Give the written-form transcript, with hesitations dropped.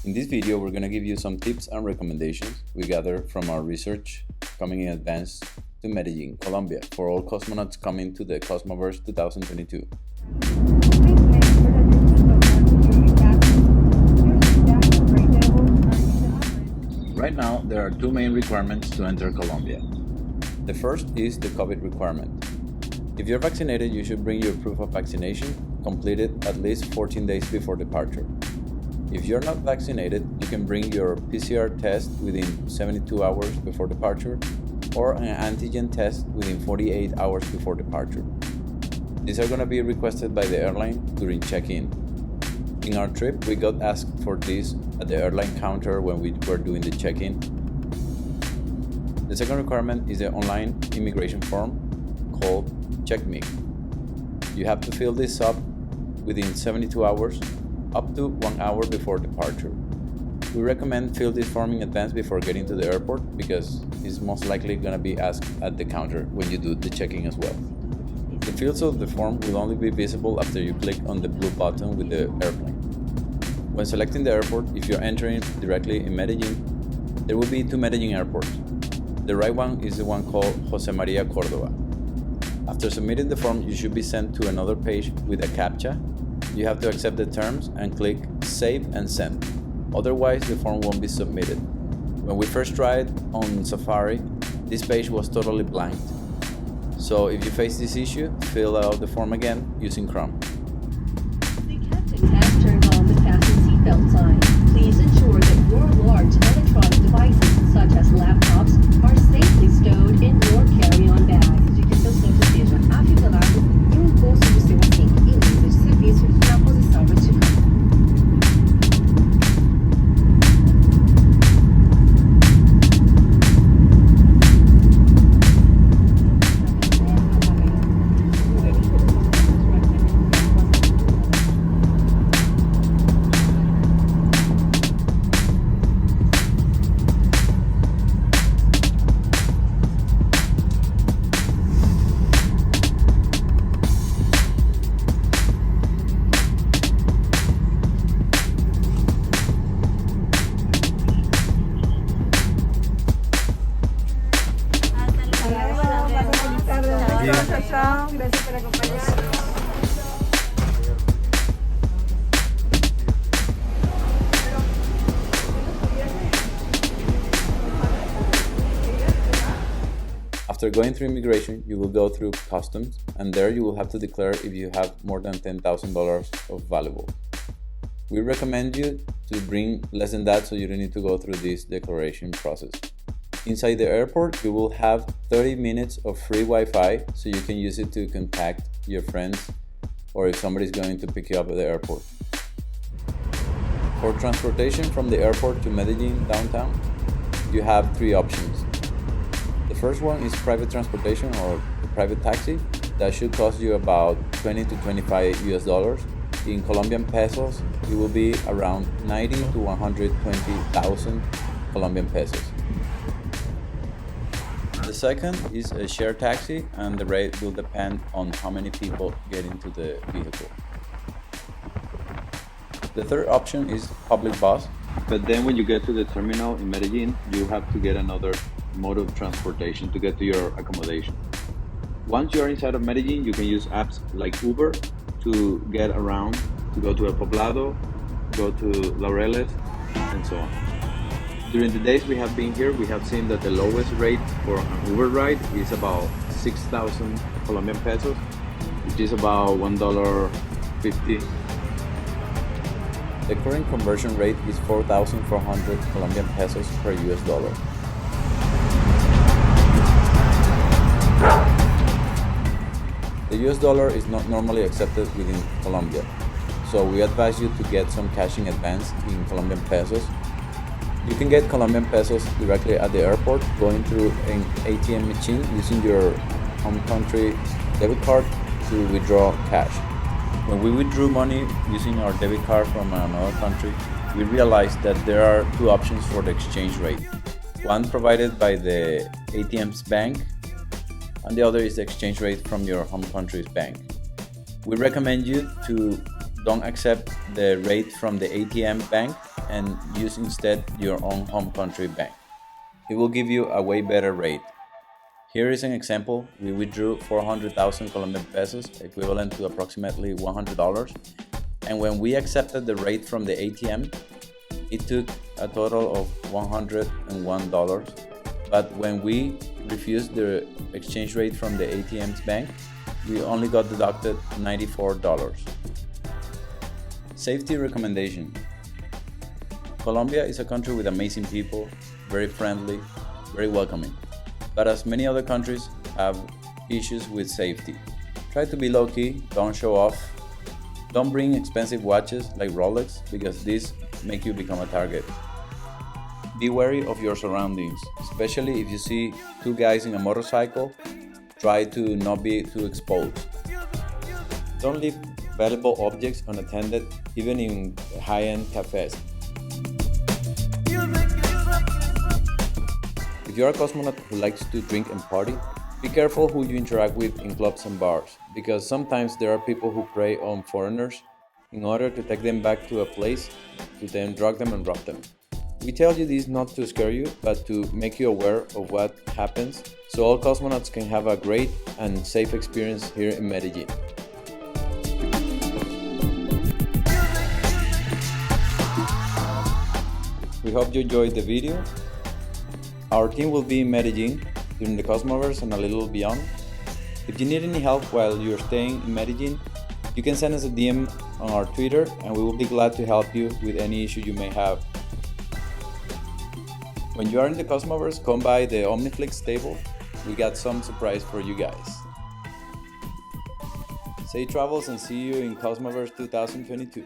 In this video, we're going to give you some tips and recommendations we gathered from our research coming in advance to Medellin, Colombia, for all cosmonauts coming to the Cosmoverse 2022. Right now, there are two main requirements to enter Colombia. The first is the COVID requirement. If you're vaccinated, you should bring your proof of vaccination completed at least 14 days before departure. If you're not vaccinated, you can bring your PCR test within 72 hours before departure or an antigen test within 48 hours before departure. These are going to be requested by the airline during check-in. In our trip, we got asked for this at the airline counter when we were doing the check-in. The second requirement is the online immigration form called CheckMe. You have to fill this up within 72 hours, up to 1 hour before departure. We recommend fill this form in advance before getting to the airport because it's most likely going to be asked at the counter when you do the check-in as well. The fields of the form will only be visible after you click on the blue button with the airplane. When selecting the airport, if you're entering directly in Medellin, there will be two Medellin airports. The right one is the one called Jose Maria Cordova. After submitting the form, you should be sent to another page with a CAPTCHA. You have to accept the terms and click Save and Send. Otherwise, the form won't be submitted. When we first tried on Safari, this page was totally blank. So if you face this issue, fill out the form again using Chrome. The captain has turned on the fasten seatbelt sign. Please ensure that your large electronic devices, such as laptops, are safely stowed in your carry-on bag. De que seu cinto esteja afivelado e o bolso do seu assento e livre de serviço na posição vertical. Gracias por acompañarnos. After going through immigration, you will go through customs, and there you will have to declare if you have more than $10,000 of valuables. We recommend you to bring less than that so you don't need to go through this declaration process. Inside the airport, you will have 30 minutes of free Wi-Fi so you can use it to contact your friends or if somebody's going to pick you up at the airport. For transportation from the airport to Medellin downtown, you have three options. The first one is private transportation or a private taxi. That should cost you about $20 to $25 US. In Colombian pesos, it will be around 90 to 120,000 Colombian pesos. The second is a shared taxi, and the rate will depend on how many people get into the vehicle. The third option is public bus, but then when you get to the terminal in Medellin, you have to get another mode of transportation to get to your accommodation. Once you are inside of Medellin, you can use apps like Uber to get around, to go to El Poblado, go to Laureles, and so on. During the days we have been here, we have seen that the lowest rate for an Uber ride is about 6,000 Colombian pesos, which is about $1.50. The current conversion rate is 4,400 Colombian pesos per US dollar. The US dollar is not normally accepted within Colombia, so we advise you to get some cash in advance in Colombian pesos. You can get Colombian pesos directly at the airport going through an ATM machine using your home country debit card to withdraw cash. When we withdrew money using our debit card from another country, we realized that there are two options for the exchange rate. One provided by the ATM's bank, and the other is the exchange rate from your home country's bank. We recommend you to don't accept the rate from the ATM bank and use instead your own home country bank. It will give you a way better rate. Here is an example. We withdrew 400,000 Colombian pesos, equivalent to approximately $100. And when we accepted the rate from the ATM, it took a total of $101. But when we refused the exchange rate from the ATM's bank, we only got deducted $94. Safety recommendation. Colombia is a country with amazing people, very friendly, very welcoming. But as many other countries have issues with safety. Try to be low-key, don't show off. Don't bring expensive watches like Rolex because these make you become a target. Be wary of your surroundings, especially if you see two guys in a motorcycle. Try to not be too exposed. Don't leave valuable objects unattended, even in high-end cafes. If you're a cosmonaut who likes to drink and party, be careful who you interact with in clubs and bars, because sometimes there are people who prey on foreigners in order to take them back to a place to then drug them and rob them. We tell you this not to scare you, but to make you aware of what happens, so all cosmonauts can have a great and safe experience here in Medellin. We hope you enjoyed the video. Our team will be in Medellin during the Cosmoverse and a little beyond. If you need any help while you're staying in Medellin, you can send us a DM on our Twitter and we will be glad to help you with any issue you may have. When you are in the Cosmoverse, come by the Omniflix table. We got some surprise for you guys. Safe travels and see you in Cosmoverse 2022.